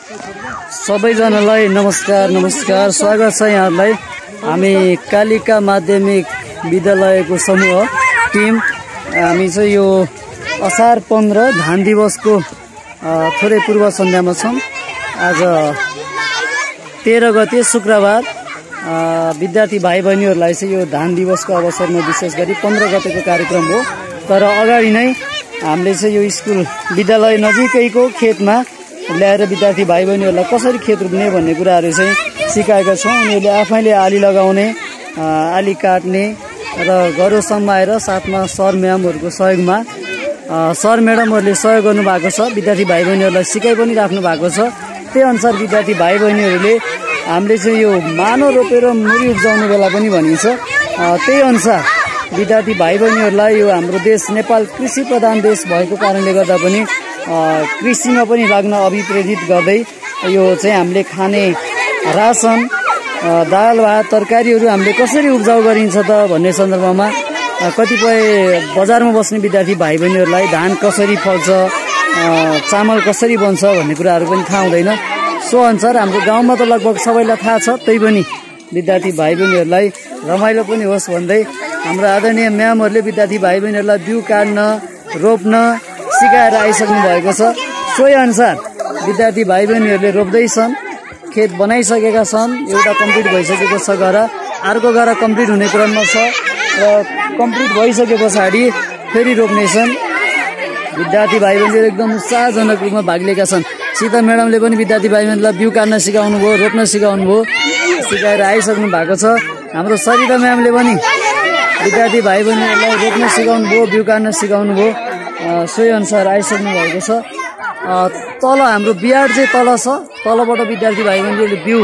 सबैजनालाई नमस्कार स्वागत छ यहाँलाई। हामी कालिका माध्यमिक विद्यालयको समूह टिम हामी चाहिँ यो असार 15 धान दिवसको थोरै पूर्व सन्ध्यामा छौं। आज 13 गते शुक्रबार विद्यार्थी भाइ बहिनीहरूलाई चाहिँ यो धान दिवसको अवसरमा विशेष गरी 15 गतेको कार्यक्रम हो। तर अगाडि नै हामीले चाहिँ यो स्कुल विद्यालय नजिकैको खेतमा ल्याएर विद्यार्थी भाइ बहिनीहरूलाई कसरी खेत रोप्ने भन्ने कुराहरू चाहिँ सिकाएका छौं। उनीहरूले आफैले आली लगाउने, आली काट्ने र घरसम्म आएर साथमा सर म्यामहरूको सहयोगमा सर म्याडमहरूले सहयोग गर्नु भएको छ। विद्यार्थी भाइ बहिनीहरूलाई सिकाइ पनि राख्नु भएको छ। त्यही अनुसार विद्यार्थी भाइ बहिनीहरूले हामीले चाहिँ यो मानो रोपेर मुरी उब्जाउने बेला पनि भनिन्छ। त्यही अनुसार विद्यार्थी भाइ बहिनीहरूलाई यो हाम्रो देश नेपाल कृषि प्रधान देश भएको कारणले गर्दा पनि कृषिमा पनि लाग्न अभिप्रेरित गर्दै यो चाहिँ हामीले खाने रासन, दाल भात, तरकारीहरू हामीले कसरी उब्जाउ गरिन्छ त भन्ने सन्दर्भमा कतिपय बजारमा बस्ने विद्यार्थी भाइ बहिनीहरूलाई धान कसरी फल्छ, चामल कसरी बन्छ भन्ने कुराहरू पनि थाहा हुँदैन। सो अनुसार हाम्रो गाउँमा त लगभग सबैलाई थाहा छ, त्यही पनि विद्यार्थी भाइ बहिनीहरूलाई रमाइलो पनि होस् भन्दै हाम्रो आदरणीय म्यामहरूले विद्यार्थी भाइ बहिनीहरूलाई बिउ काट्न, रोप्न सिकाएर आइसक्नु भएको छ। सोही अनुसार विद्यार्थी भाइ बहिनीहरूले रोप्दैछन्, खेत बनाइसकेका छन्। एउटा कम्प्लिट भइसकेको छ गरा, अर्को गरा कम्प्लिट हुने क्रममा छ र कम्प्लिट भइसके पछाडि फेरि रोप्नेछन्। विद्यार्थी भाइ बहिनीहरू एकदम उत्साहजनक रूपमा भाग लिएका छन्। सीता म्याडमले पनि विद्यार्थी भाइ बहिनीलाई बिउ काट्न सिकाउनु भयो, रोप्न सिकाउनु भयो, सिकाएर आइसक्नु भएको छ। हाम्रो सरिता म्यामले पनि विद्यार्थी भाइ बहिनीहरूलाई रोप्न सिकाउनु भयो, बिउ काट्न सिकाउनु भयो। सोही अनुसार आइसक्नु भएको छ। तल हाम्रो बिहार चाहिँ तल छ, तलबाट विद्यार्थी भाइ बहिनीहरूले बिउ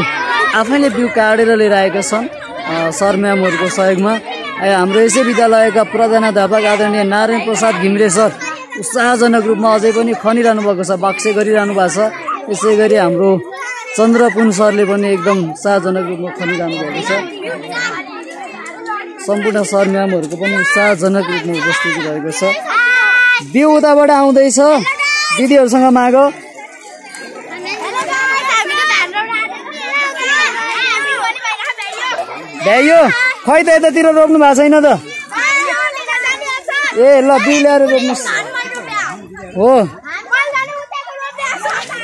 आफैले बिउ काटेर लिएर आएका छन् सर म्यामहरूको सहयोगमा। हाम्रो यसै विद्यालयका प्रधानाध्यापक आदरणीय नारायण प्रसाद घिमिरे सर उत्साहजनक रूपमा अझै पनि खनिरहनु भएको छ, बाक्से गरिरहनु भएको छ। यसै गरी हाम्रो चन्द्रपुन सरले पनि एकदम उत्साहजनक रूपमा खनिरहनु भएको छ। सम्पूर्ण सर म्यामहरूको पनि उत्साहजनक रूपमा उपस्थिति रहेको छ। बिउ उताबाट आउँदैछ, दिदीहरूसँग माग। भ्याइयो खै त यतातिर रोप्नु भएको छैन त? ए ल बिउ ल्याएर रोप्नुहोस्। हो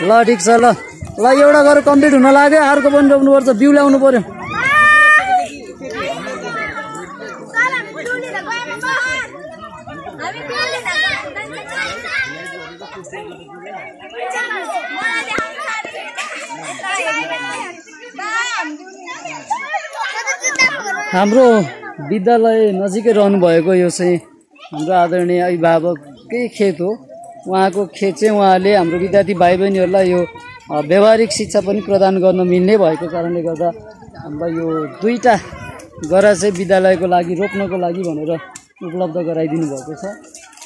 ल ठिक छ। ल एउटा गरेर कम्प्लिट हुन लाग्यो, अर्को पनि रोप्नुपर्छ, बिउ ल्याउनु पर्यो। हाम्रो विद्यालय नजिकै रहनु भएको यो चाहिँ हाम्रो आदरणीय अभिभावककै खेत हो। उहाँको खेत चाहिँ उहाँले हाम्रो विद्यार्थी भाइ बहिनीहरूलाई यो व्यावहारिक शिक्षा पनि प्रदान गर्न मिल्ने भएको कारणले गर्दा हामीलाई यो 2टा गरा चाहिँ विद्यालयको लागि रोप्नको लागि भनेर उपलब्ध गराइदिनु भएको छ।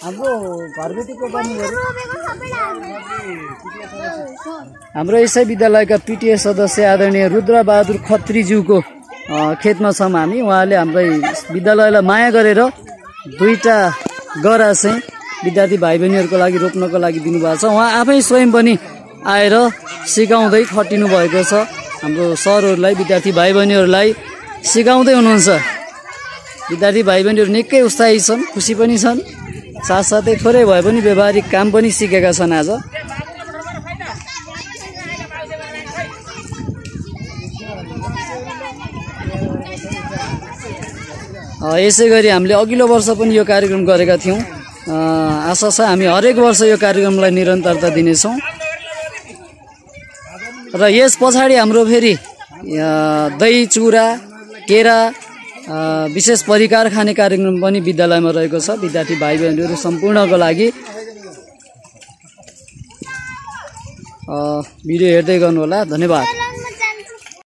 हाम्रो घरबेटीको पनि हाम्रो यसै विद्यालयका पिटिए सदस्य आदरणीय रुद्रबहादुर खत्रीज्यूको खेतमा छौँ हामी। उहाँले हामीलाई विद्यालयलाई माया गरेर 2टा गरा चाहिँ विद्यार्थी भाइ बहिनीहरूको लागि रोप्नको लागि दिनुभएको छ। उहाँ आफै स्वयं पनि आएर सिकाउँदै खटिनु भएको छ। हाम्रो सरहरूलाई विद्यार्थी भाइ बहिनीहरूलाई सिकाउँदै हुनुहुन्छ। विद्यार्थी भाइ बहिनीहरू निकै उत्साही छन्, खुसी पनि छन्, साथसाथै थोरै भए पनि व्यावहारिक काम पनि सिकेका छन्। आज यसै गरी हामीले अघिल्लो वर्ष पनि यो कार्यक्रम गरेका थियौँ। आशा छ हामी हरेक वर्ष यो कार्यक्रमलाई निरन्तरता दिनेछौँ। र यस पछाडि हाम्रो फेरि दही चुरा, केरा, विशेष परिकार खाने कार्यक्रम पनि विद्यालयमा रहेको छ। विद्यार्थी भाइ बहिनीहरू सम्पूर्णको लागि भिडियो हेर्दै गर्नुहोला। धन्यवाद।